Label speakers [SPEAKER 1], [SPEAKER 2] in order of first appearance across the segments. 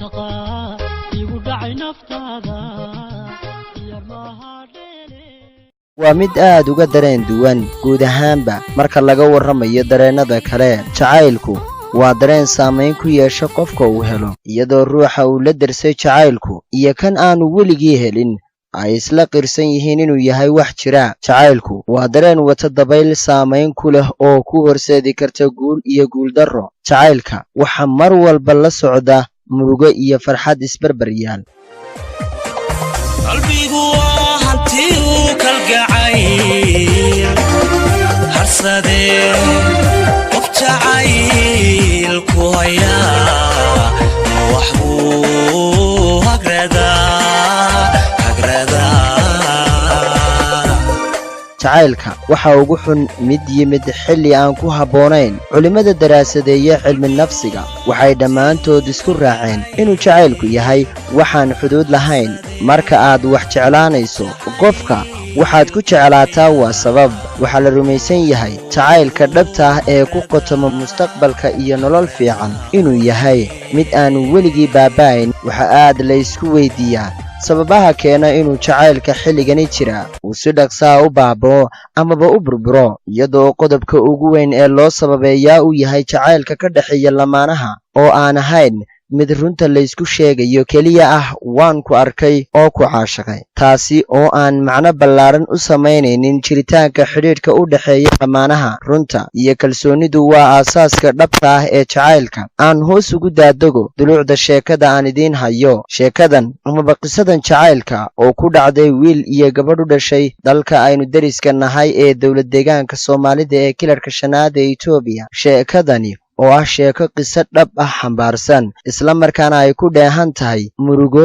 [SPEAKER 1] عاشقا يقول دعي نفتاذا
[SPEAKER 2] waa mid aad uga dareen duwan guud ahaanba marka laga warramayo dareennada kale jacaylku waa dareen saamayn ku yeesha qofka uu helo iyadoo ruuxa uu la darsay jacaylku iyo kan aanu weligii helin ay isla qirsan yihiin inuu yahay wax jira jacaylku waa dareen wata dabayl saamayn ku leh oo ku horseedi karta guul iyo guuldarro jacaylka waxa mar walba la socda murugo iyo farxad isbarbar yaal
[SPEAKER 3] harsadee qof jacaylku hayaa wax buu
[SPEAKER 2] jacaylka waxa ugu xun mid yimid xilli aan ku habboonayn culimmada daraasadeeye cilmi nafsiga waxay dhammaantood isku raaceen inuu jacaylku yahay waxaan xuduud lahayn marka aad wax jeclaanayso qofka waxaad ku jeclaataa waa sabab waxaa la rumaysan yahay jacaylka dhabta ah ee ku qotoma mustaqbalka iyo nolol fiican inuu yahay mid aan weligii baaba'ayn waxa aad la isku weydiiyaa sababaha keena inuu jacaylka xilligani jira uu si dhaqsaa u baaba'o amaba u burburo iyadoo qodobka ugu weyn ee loo sababeeyaa uu yahay jacaylka ka dhexeeya lamaanaha oo aan ahayn mid runta laysku sheegayo keliya ah waan ku arkay oo ku caashaqay taasi oo aan macno ballaaran u samaynaynin jiritaanka xidhiidhka u dhexeeya lamaanaha runta iyo kalsoonidu waa aasaaska dhabta ah ee jacaylka aan hoos ugu daadego duluucda sheekada aan idiin hayo sheekadan amaba qisadan jacaylka oo ku dhacday wiil iyo gabadh u dhashay dalka aynu deriska nahay ee dowlad deegaanka soomaalida ee kilarka shanaad ee Itoobiya sheekadani oo ah sheeko qiso dhab ah xambaarsan isla markaana ay ku dheehan tahay murugo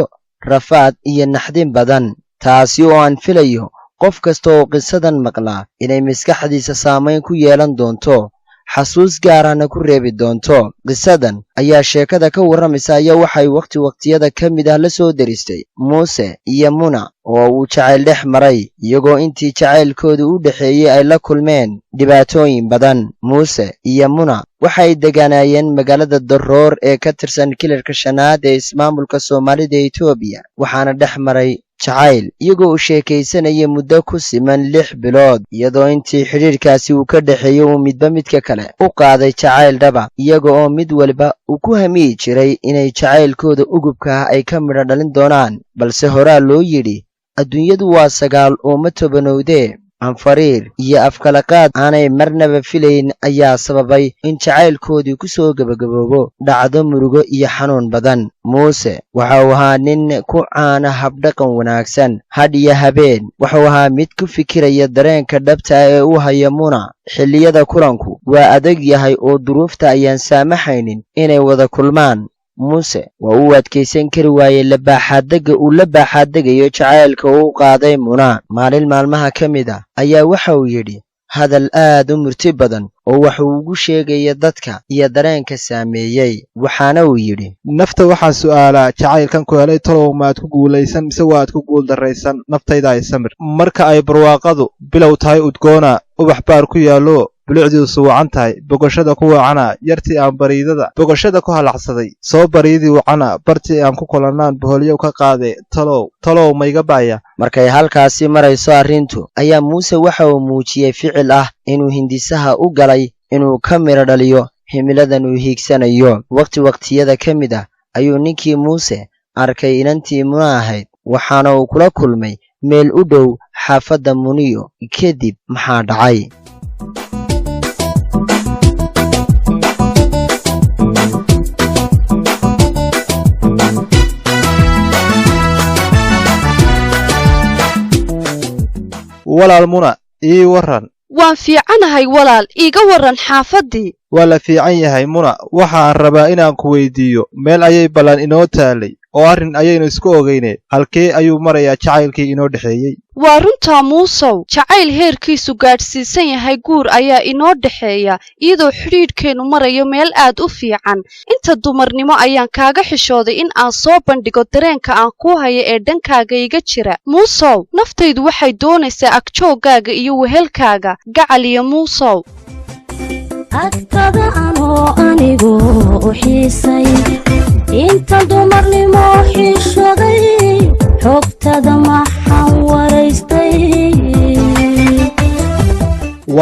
[SPEAKER 2] rafaad iyo naxdin badan taasi oo aan filayo qof kasta oo qisadan maqlaa inay maskaxdiisa saamayn ku yeelan doonto xasuus gaarana ku reebi doonto qisadan ayaa sheekada ka warramaysa ayaa waxay waqtiyada ka mid ah la soo deristay muuse iyo muna oo uu jacayl dhex maray iyagoo intii jacaylkooda u dhexeeyey ay la kulmeen dhibaatooyin badan muuse iyo muna waxay degaanaayeen magaalada daroor ee ka tirsan kilarka shanaad ee ismaamulka soomaalida ee Itoobiya waxaana dhex maray jacayl iyagoo u sheekaysanaya muddo ku siman 6 bilood iyadoo intii xidhiidhkaasi uu ka dhexeeyey uu midba midka kale u qaaday jacayl dhaba iyaga oo mid waliba uu ku hamiyi jiray inay jacaylkooda ugubka ah ay ka midho dhalin doonaan balse horaa loo yidhi adduunyadu waa 9 oo ma tobanowdee anfariir iyo afkalaqaad aanay marnaba filayn ayaa sababay in jacaylkoodii ku soo gabagaboobo dhacdo murugo iyo xanuun badan muuse waxa uu ahaa nin ku caana habdhaqan wanaagsan had iyo habeen wuxuu ahaa mid ku fikiraya dareenka dhabta ee uu hayo muna xilliyada kulanku waa adag yahay oo duruufta ayaan saamaxaynin inay wada kulmaan muuse waa uu adkaysan kari waayey uu la baaxadegayo jacaylka uu qaaday muna maalin maalmaha ka mid ah ayaa waxa uu yidhi hadal aad u murti badan oo wax uu ugu sheegaya dadka iyo dareenka saameeyey waxaana uu yidhi
[SPEAKER 4] nafta waxaan su'aalaa jacaylkan ku helay talow maad ku guulaysan mise waad ku guul darraysan naftayda ay samir marka ay barwaaqadu bilow tahay udgoona ubax baar ku yaallo bilicdiisu wacan tahay bogashada ku wacana yartii aan bariidada bogashada ku halacsaday soo bariidii wacana bartii aan ku kulanaan boholyow ka qaade talow mayga baya
[SPEAKER 2] markay halkaasi marayso arrintu ayaa muuse waxa uu muujiyey ficil ah inuu hindisaha u galay inuu ka midho dhaliyo himiladan uu hiigsanayo waqtiyada ka mid ah ayuu ninkii muuse arkay inantii muna ahayd waxaana uu kula kulmay meel u dhow xaafadda muniyo kadib maxaa dhacay
[SPEAKER 4] walaal muna ii warran
[SPEAKER 5] waan fiicanahay walaal iiga warran xaafaddii
[SPEAKER 4] waa la fiican yahay muna waxaan rabaa inaan ku weydiiyo meel ayay ballan inoo taalay oo arrin ayaynu isku ogeynee halkee ayuu marayaa jacaylkii inoo dhexeeyey
[SPEAKER 5] waa runtaa muusow jacayl heerkiisu gaadhsiisan yahay guur ayaa inoo dhexeeya iyadoo xidhiidhkeennu marayo meel aad u fiican inta dumarnimo ayaan kaaga xishooday in aan soo bandhigo dareenka aan kuu hayo ee dhankaaga iga jira muusow naftaydu waxay doonaysaa agjooggaaga iyo wehelkaaga gacal iyo muusow
[SPEAKER 6] agtada anoo anigu u xiisay inta dumarnimo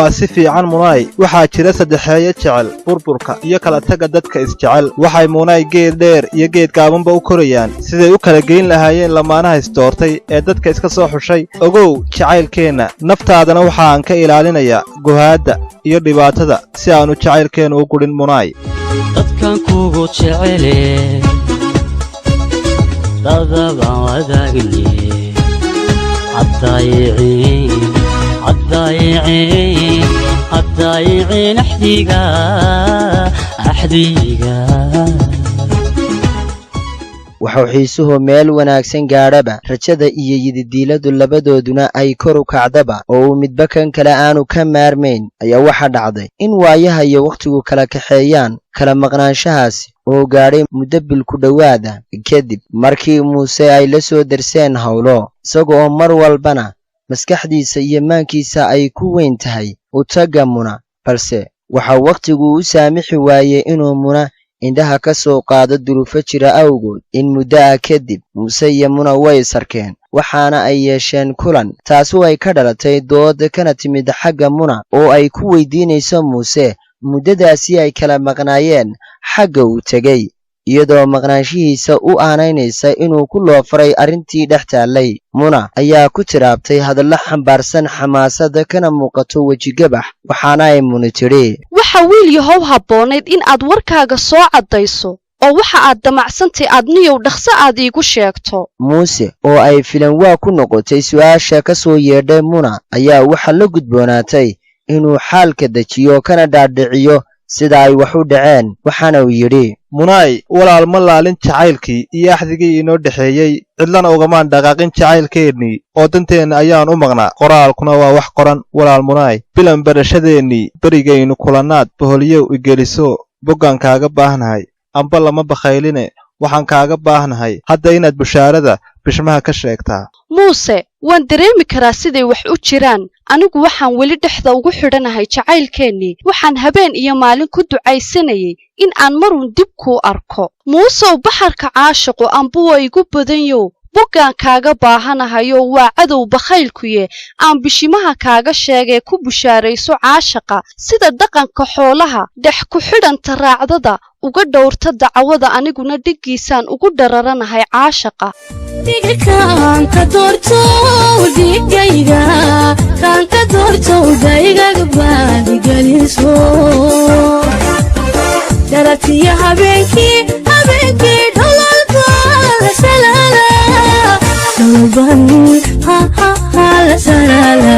[SPEAKER 4] waa si fiican Munaay waxaa jira saddexeeyo jecel burburka iyo kala taga dadka isjecel waxay Munaay geed dheer iyo geed gaabanba u korayaan siday u kala geyn lahaayeen lamaanaha isdoortay ee dadka iska soo xushay ogow jacaylkeena naftaadana waxaan ka ilaalinayaa gohaada iyo dhibaatada si aanu jacaylkeena u gurin Munaay
[SPEAKER 1] dadkan kugu jecele dadaba wadaagne عالضايعين أحديقا
[SPEAKER 2] waxuu xiisuhu meel wanaagsan gaadhaba rajada iyo yididiiladu labadooduna ay kor u kacdaba oo uu midba kan kale aanu ka maarmayn ayaa waxa dhacday in waayaha iyo wakhtigu kala kaxeeyaan kala maqnaanshahaasi oo gaadhay muddo bil ku dhowaada kadib markii muuse ay la soo darseen howlo isaga oo mar walbana maskaxdiisa iyo maankiisa ay ku weyn tahay u taga Muna balse waxa wakhtigu u saamixi waayey inuu Muna indhaha ka soo qaado duruufo jira awgood in muddo kadib muuse iyo Muna way sarkeen waxaana ay yeesheen kulan taasoo ay ka dhalatay dood kana timid xagga Muna oo ay ku weydiinayso muuse muddadaasi ay kala maqnaayeen xagga uu tegey iyadoo maqnaanshihiisa u aanaynaysa inuu ku loofaray arrintii dhex taallay Muna ayaa ku tiraabtay hadallo xambaarsan xamaasada kana muuqato wejigabax waxaana ay Muna tidhi
[SPEAKER 5] waxa wiil yahow habboonayd in aad warkaaga soo caddayso oo waxa aad damacsantay aad niyow dhaqso aad iigu sheegto
[SPEAKER 2] muuse oo ay filan waa ku noqotay su'aasha ka soo yeedhay Muna ayaa waxa la gudboonaatay inuu xaalka dejiyo kana dhaadhiciyo sida ay wax u dhaceen waxaana uu yidhi
[SPEAKER 4] Munaay walaal ma laalin jacaylkii iyo axdigii inoo dhaxeeyay cidlana ugamaan dhaqaaqin jacaylkeennii oo danteena ayaan u maqnaa qoraalkuna waa wax qoran walaal Munaay bilan barashadeennii berigaynu kulannaad boholyow igeliso boggaan kaaga baahnahay amba lama bakhayline waxaan kaaga baahnahay hadda inaad bushaarada bishmaha ka sheegtaa
[SPEAKER 5] muuse waan dareemi karaa siday wax u jiraan anigu waxaan weli dhexda ugu xidhanahay jacaylkeennii waxaan habeen iyo maalin ku ducaysanayay in aan marun dib kuu arko muusew baxarka caashiqu ambuwa igu badanyow boggaan kaaga baahanahayo waa cadow bakhaylkuye aan bishimaha kaaga sheegee ku bushaarayso caashaqa sida dhaqanka xoolaha dhex ku xidhanta raacdada uga dhowrta dacwada aniguna dhiggiisaan ugu dhararanahay caashaqa
[SPEAKER 6] kaanka doorto dhigayga kaanka doorto dhaygaga baadigalinso daratiya habeenkii dholalba la salala dholban la salala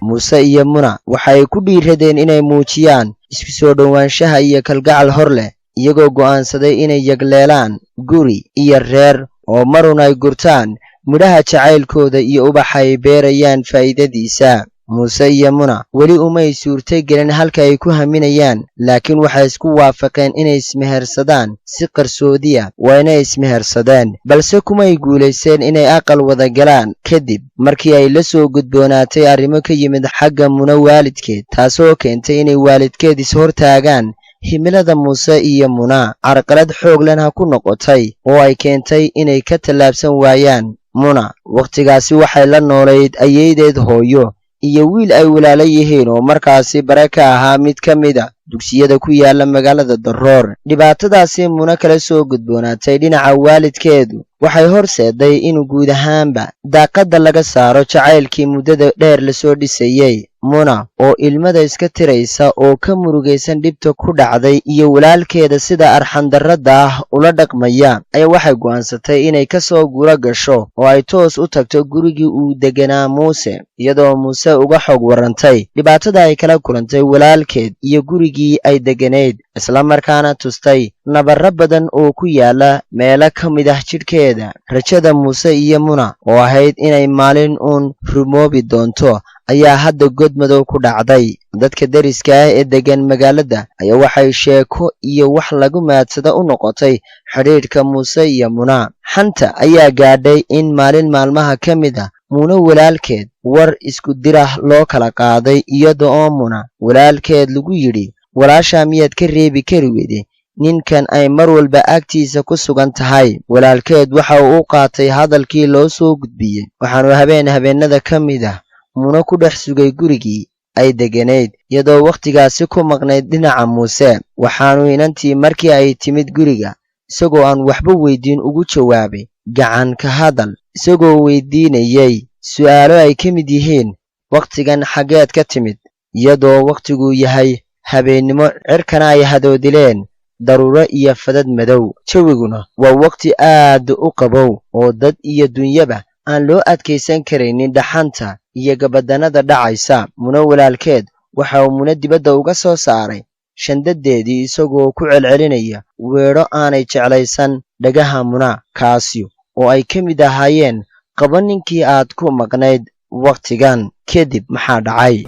[SPEAKER 2] muuse iyo Muna waxay ku dhiiradeen inay muujiyaan isku soo dhowaanshaha iyo kalgacal hor leh iyagoo go'aansaday inay yagleelaan guri iyo reer oo marun ay gurtaan midhaha jacaylkooda iyo ubaxay beerayaan faa'iidadiisa muuse iyo Muna weli umay suurtay gelin halka ay ku haminayaan laakiin waxay isku waafaqeen inay ismehersadaan si qarsoodiya waa inay ismehersadeen balse kumay guulayseen inay aqal wada galaan kadib markii ay la soo gudboonaatay arrimo ka yimid xagga Muna waalidkeed taasoo keentay inay waalidkeed is hortaagaan himilada muuse iyo Muna carqalad xoog lehna ku noqotay oo ay keentay inay ka tallaabsan waayaan Muna wakhtigaasi waxay la noolayd ayeedeed hooyo iyo wiil ay walaalo yihiin oo markaasi bare ka ahaa mid ka mida dugsiyada ku yaala magaalada Daroor dhibaatadaasi Muna kala soo gudboonaatay dhinaca waalidkeedu waxay horseeday in guud ahaanba daaqada laga saaro jacaylkii muddada dheer la soo dhisayay Muna oo ilmada iska tiraysa oo ka murugaysan dhibta ku dhacday iyo walaalkeeda sida arxandarrada ah ula dhaqmaya ayaa waxay go'aansatay inay ka soo gura gasho oo ay toos u tagto gurigii uu deganaa muuse iyadoo muuse uga xog warantay dhibaatada ay kala kulantay walaalkeed iyo gurigii ay deganeed isla markaana tustay nabarro badan oo ku yaala meelo ka mid ah jidhkeeda rajada muuse iyo Muna oo ahayd inay maalin uun rumoobi doonto ayaa hadda godmadow ku dhacday dadka deriska ah ee degan magaalada ayaa waxay sheeko iyo wax lagu maadsada u noqotay xidhiidhka muuse iyo Muna xanta ayaa gaadhay in maalin maalmaha ka mid ah Muna walaalkeed war isku dirah loo kala qaaday iyada oo Muna walaalkeed lagu yidhi walaasha miyaad ka reebi kari weyday ninkan ay mar walba agtiisa ku sugan tahay. Walaalkeed waxa uu u qaatay hadalkii loo soo gudbiyey, waxaanu habeenada ka mid ah Muna ku dhex sugay gurigii ay degganayd, iyadoo wakhtigaasi ku maqnayd dhinaca Muuse. Waxaanu inantii markii ay timid guriga, isagoo aan waxba weydiin ugu jawaabay gacan ka hadal, isagoo weydiinayay su'aalo ay ka mid yihiin, wakhtigan xaggeed ka timid, iyadoo wakhtigu yahay habeennimo, cirkana ay hadoodileen daruuro iyo fadad madow. Jawiguna waa wakhti aad u qabow oo dad iyo dunyaba aan loo adkaysan karaynin dhaxanta iyo gabadannada dhacaysa. Muna walaalkeed waxa uu Muna dibadda uga soo saaray shandadeedii, isagoo ku celcelinaya weedho aanay jeclaysan dhagaha Muna, kaasi oo ay ka mid ahaayeen qaba ninkii aad ku maqnayd wakhtigan. Kadib maxaa dhacay?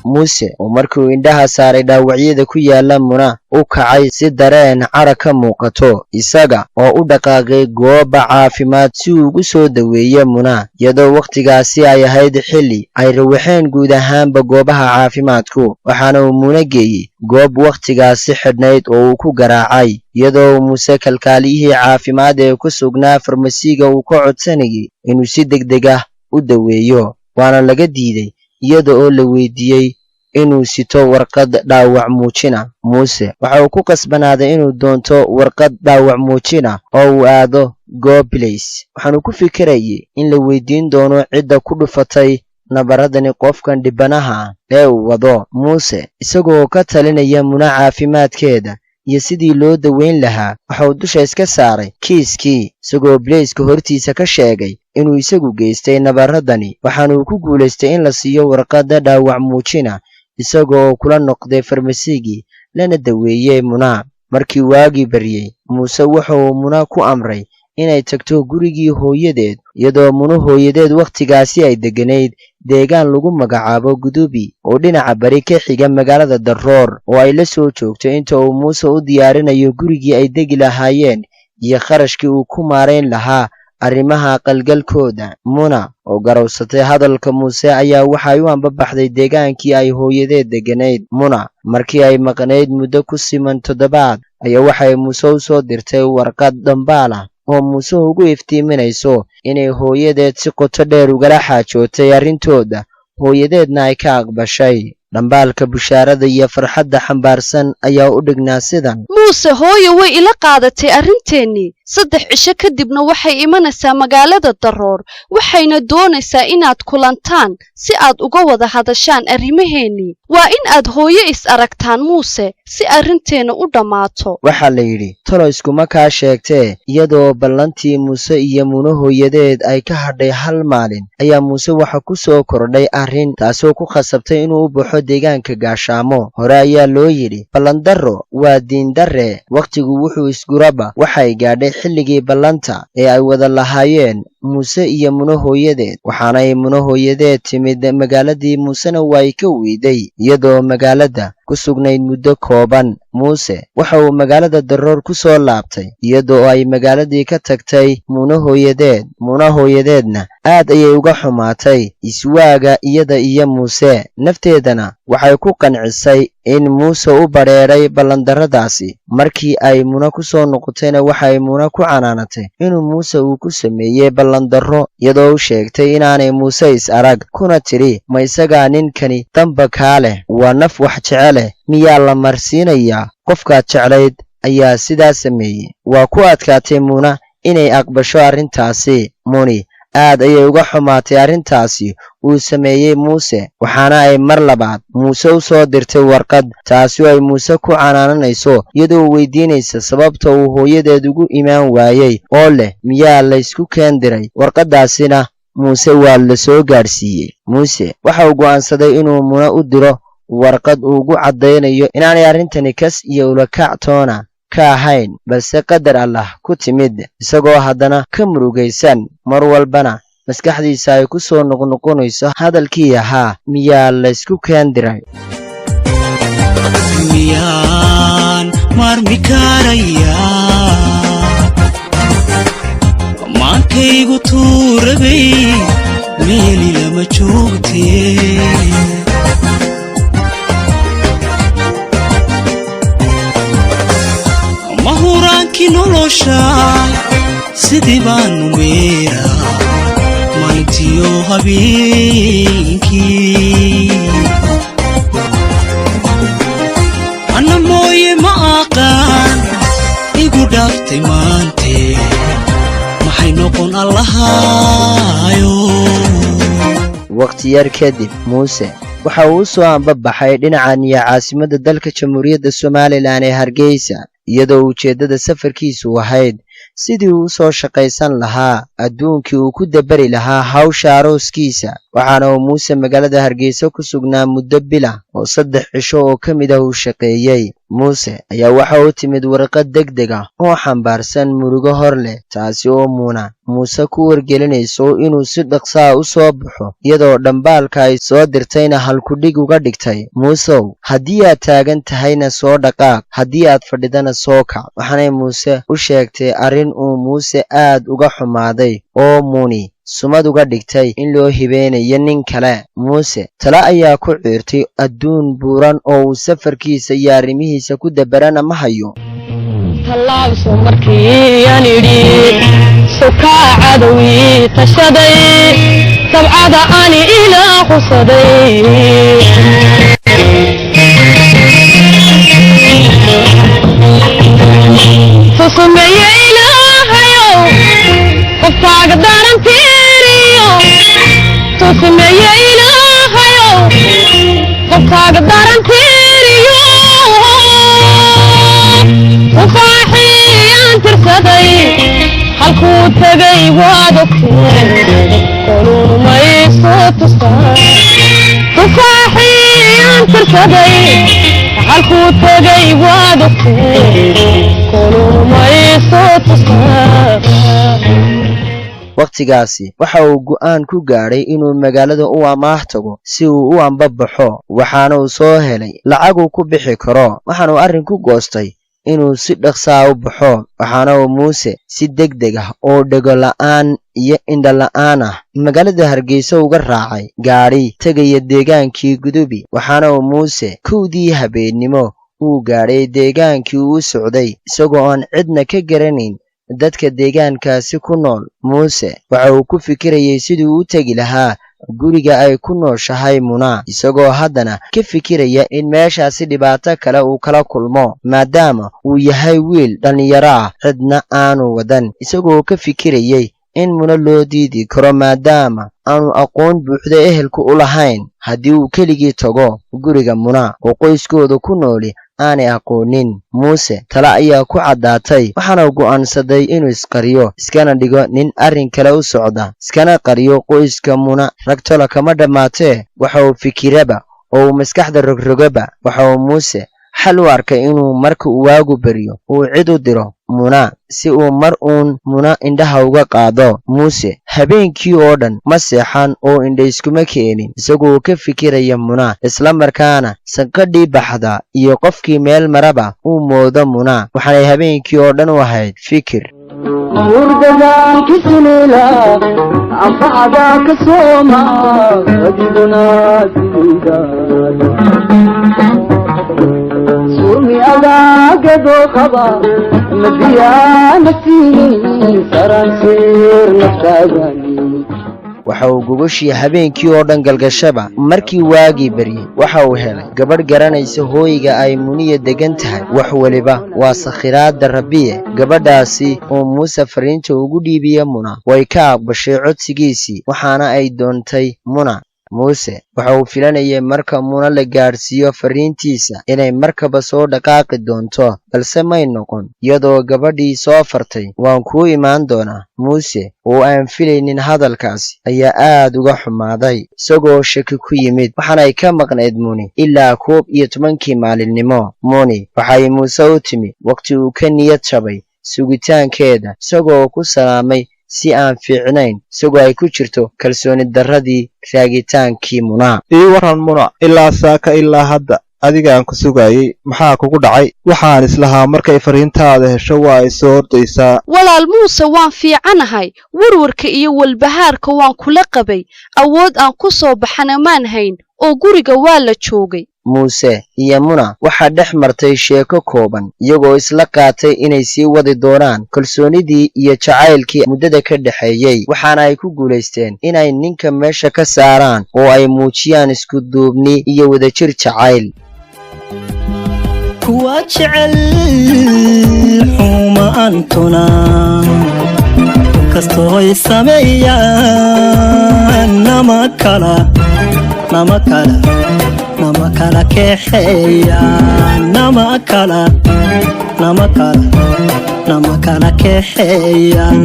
[SPEAKER 2] Muuse oo markuu indhaha saaray dhaawacyada ku yaala Muna u kacay si dareen cara ka muuqato, isaga oo u dhaqaaqay gooba caafimaad si uu ugu soo daweeyo Muna, iyadoo wakhtigaasi ay ahayd xilli ay rawaxeen guud ahaanba goobaha caafimaadku. Waxaana uu Muna geeyey goob wakhtigaasi xidhnayd oo uu ku garaacay, iyadoo Muuse kalkaaliyihii caafimaad ee ku sugnaa farmasiga uu ka codsanayay inuu si degdeg ah u daweeyo, waana laga diiday iyada oo la weydiiyey inuu sito warqad dhaawac muujina. Muuse waxa uu ku qasbanaaday inuu doonto warqad dhaawac muujina oo uu aado Gooblays. Waxaanu ku fikirayay in la weydiin doono cidda ku dhufatay nabaradani qofkan dhibanaha ah ee uu wado. Muuse isagoo ka talinaya Muna caafimaadkeeda iyo sidii loo daweyn lahaa, waxa uu dusha iska saaray kiiskii, isagoo Blayska hortiisa ka sheegay inuu isagu geystay nabaradani. Waxaanu ku guulaystay in la siiyo warqadda dhaawac muujina, isagoo kula noqday farmasigii lana daweeyey Muna. Markii waagii baryey, Muuse wuxuu Muna ku amray inay tagto gurigii hooyadeed, iyadoo Muna hooyadeed wakhtigaasi ay degganayd deegaan lagu magacaabo Gudubi oo dhinaca bari ka xiga magaalada Daroor, oo ay la soo joogto inta uu Muuse u diyaarinayo gurigii ay degi lahaayeen iyo kharashkii uu ku maarayn lahaa arrimaha qalgalkooda. Muna oo garowsatay hadalka Muuse ayaa waxay u ambabaxday deegaankii ay hooyadeed degganayd. Muna markii ay maqnayd muddo ku siman 7 ayaa waxay Muuse u soo dirtay warqad dhambaal ah oo Muuse ugu iftiiminayso inay hooyadeed si qoto dheer ugala xaajootay arrintooda, hooyadeedna ay ka aqbashay. dhambaalka bushaarada iyo farxadda xambaarsan ayaa u dhignaa sidan:
[SPEAKER 5] muuse hooyo way ila qaadatay arrinteennii 3 cisho kadibna waxay imanaysaa magaalada Daroor, waxayna doonaysaa inaad kulantaan si aad uga wada hadashaan arrimaheennii. waa in aad hooyo is aragtaan muuse si arrinteena u dhammaato.
[SPEAKER 2] waxaa la yidhi talo iskuma kaa sheegtee. iyadoo ballantii muuse iyo Muna hooyadeed ay ka hadhay hal maalin ayaa muuse waxa ku soo kordhay arrin taasoo ku khasabtay inuu u baxo deegaanka Gaashaamo. hore ayaa loo yidhi ballandarro waa diindarre. wakhtigu wuxuu isguraba waxay gaadhay xilligii ballanta ee ay wada lahaayeen muuse iyo Muna hooyadeed, waxaanay Muna hooyadeed timid magaaladii, muusena way ka weyday iyadoo magaalada ku sugnayd muddo kooban. muuse waxa uu magaalada Daroor ku soo laabtay iyadoo ay magaaladii ka tagtay Muna hooyadeed. Muna hooyadeedna aad ayay uga xumaatay iswaaga iyada iyo muuse, nafteedana waxay ku qancisay in muuse u badheeray ballandarradaasi. markii ay Muna ku soo noqotayna waxay Muna ku canaanatay inuu muuse uu ku sameeyey ballandarro, iyadoo u sheegtay inaanay muuse is arag, kuna tidhi ma isagaa ninkani damba kaa leh, waa naf wax jecele miyaa la marsiinayaa? qofkaad jeclayd ayaa sidaa sameeyey. waa ku adkaatay Muna inay aqbasho arrintaasi. Muni aad ayay uga xumaatay arrintaasi uu sameeyey muuse, waxaana ay mar labaad muuse u soo dirtay warqad taasi ay muuse ku canaananayso, iyadoo weydiinaysa sababta uu hooyadeed ugu imaan waayey, oo leh miyaa laysku keen diray. warqaddaasina muuse waa la soo gaadhsiiyey. muuse waxa uu go'aansaday inuu Muna u diro warqad uu ugu caddaynayo inaanay arrintani kas iyo ulakac toona ka ahayn, balse qadar Allah ku timid, isagoo haddana ka murugaysan mar walbana maskaxdiisa ay ku soo noqnoqonayso hadalkii ahaa miyaa laysku keen diray.
[SPEAKER 3] miyaan maarmi karayaa maankaygu tuurabay meeli lama ma joogtee mahuraankii nolosha sidii baanu meeraa maalintiyo habeenkii anna mooye ma aqaan igu dhaaftay maantee maxay noqon allahaayo
[SPEAKER 2] waqti yar kadib muuse waxa uu soo anbabaxay dhinacan iyo caasimadda dalka jamhuuriyadda somalilan ee hargeysa iyadoo ujeeddada safarkiisu ahayd sidii uu u soo shaqaysan lahaa adduunkii uu ku dabari lahaa hawsha arooskiisa waxaana uu muuse magaalada hargeysa ku sugnaa muddo bila oo 3 cisho oo ka mid ah uu shaqeeyey muuse ayaa waxa uu timid warqad degdeg ah oo xambaarsan murugo hor leh taasi oo muuse ku wargelinayso inuu si dhaqsaa u soo baxo iyadoo dhambaalka ay soo dirtayna halkudhig uga dhigtay muusow haddii aad taagan tahayna soo dhaqaaq haddii aad fadhidana soo kac waxaanay muuse u sheegtay arrin uu muuse aad uga xumaaday oo muuni sumad uga dhigtay in loo hibeynayo nin kale muuse tala ayaa ku ciirtay adduun buuran oo uu safarkiisa iyo arrimihiisa ku dabarana ma hayo
[SPEAKER 7] tallaabso markii aan idhi sukaa cadowii tashaday sabcada ani ilaa qusaday tusumeeye ilaahayow qoftaaga darantiiriyo tusumeeye ilaahayow qoftaaga darantiiriyo tufaaxiyaan tirsaday halkuu tegay waad ogteen qoluun maysoo tustaa tufaaxiyaan tirsaday halkuu tegay waad ogteen qoluun maysoo tustaa
[SPEAKER 2] waqtigaasi waxa uu go'aan ku gaadhay inuu magaalada u amaah tago si uu u ambabaxo waxaana uu soo helay lacag uu ku bixi karo waxaana uu arrin ku goostay inuu si dhaqsaa u baxo waxaana uu muuse si degdeg ah oo dhego la'aan iyo indho la'aan ah magaalada hargeysa uga raacay gaadhi tegaya deegaankii gudubi waxaana uu muuse 1dii habeennimo uu gaadhay deegaankii uu socday isagoo aan cidna ka garanayn dadka deegaankaasi ku nool muuse waxa uu ku fikirayay sidii uu u tegi lahaa guriga ay ku nooshahay muna isagoo haddana ka fikiraya in meeshaasi dhibaato kale uu kala kulmo maadaama uu yahay wiil dhallinyaro ah cidna aanu wadan isagoo ka fikirayay in muna loo diidi karo maadaama aanu aqoon buuxda ehelku u lahayn haddii uu keligii tago guriga muna oo qoyskooda ku nooli aanay aqoonin muuse tala ayaa ku caddaatay waxaana go'aansaday inuu isqariyo iskana dhigo nin arrin kale u socda iskana qariyo qoyska muna ragtolo kama dhammaatee waxa uu fikiraba oo uu maskaxda rogrogaba waxa uu muuse xal u arkay inuu marka uu waagu beriyo uu cid u diro muna si uu mar uun muna indhaha uga qaado muuse habeenkii oo dhan ma seexan oo indha iskuma keenin isagoo ka fikiraya muna isla markaana sanqadhii baxda iyo qofkii meel maraba uu moodo muna waxaanay habeenkii oo dhan u ahayd fikir
[SPEAKER 8] murdadan kisunila anfacada ka sooma adiguna sida sumi adagado qaba madiyanati saransir naftagani
[SPEAKER 2] waxa uu gogashii habeenkii oo dhan galgashaba markii waagii baryay waxa uu helay gabadh garanaysa hooyiga ay muniya degan tahay wax waliba waa sakhiraadda rabbiye gabadhaasi oo muuse fariinta ugu dhiibiya muna way ka aqbashay codsigiisii waxaana ay doontay muna muuse waxa uu filanayay marka muna la gaadhsiiyo fariintiisa inay markaba soo dhaqaaqi doonto balse may noqon iyadoo gabadhii soo fartay waan kuu imaan doonaa muuse oo aan filaynin hadalkaasi ayaa aad uga xumaaday isagoo shaki ku yimid waxaanay ka maqnayd muni ilaa 11kii maalinimo muni waxay muuse u timid waqti uu ka niyad jabay sugitaankeeda isagoo ku salaamay si aan fiicnayn isagoo ay ku jirto kalsooni darradii raagitaankii muna
[SPEAKER 4] ii waran muna ilaa saaka ilaa hadda adigaan ku sugayay maxaa kugu dhacay waxaan islahaa markay fariintaada hesho waa ay soo ordaysaa
[SPEAKER 5] walaal muuse waan fiicanahay warwarka iyo walbahaarka waan kula qabay awood aan ku soo baxana maan hayn oo guriga waa la joogay
[SPEAKER 2] muuse iyo muna waxaa dhex martay sheeko kooban iyagoo isla qaatay inay sii wadi doonaan kalsoonidii iyo jacaylkii muddada ka dhexeeyey waxaana ay ku guulaysteen inay ninka meesha ka saaraan oo ay muujiyaan isku duubni iyo wadajir jacayl
[SPEAKER 3] kuwa jecel xumaantuna kastoo ay sameeyaan nama kala keexeeyaan nama kala keexeeyaan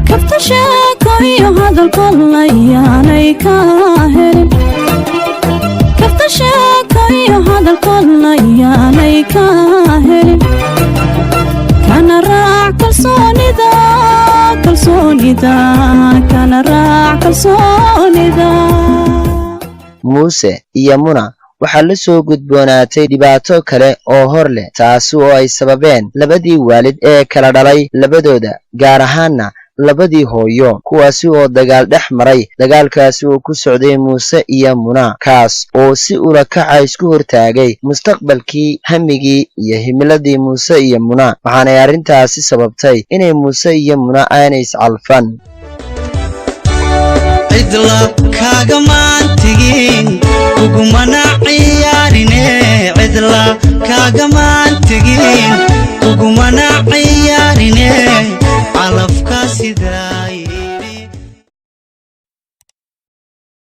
[SPEAKER 6] kafta sheeko iyo hadalka layaanay ka helin kafta sheeko iyo hadalka layaanay ka helin kana raac kalsoonida kana raac kalsoonida
[SPEAKER 2] muuse iyo muna waxaa la soo gudboonaatay dhibaato kale oo hor leh taasi oo ay sababeen labadii waalid ee kala dhalay labadooda gaar ahaanna labadii hooyo kuwaasi oo dagaal dhex maray dagaalkaasi oo ku socday muuse iyo muna kaas oo si ula kaca isku hortaagay mustaqbalkii hamigii iyo himiladii muuse iyo muna waxaanay arrintaasi sababtay inay muuse iyo muna aanay iscalfan
[SPEAKER 3] cidla kaagamaan tegin kugumana ciyaarine cidla kaagama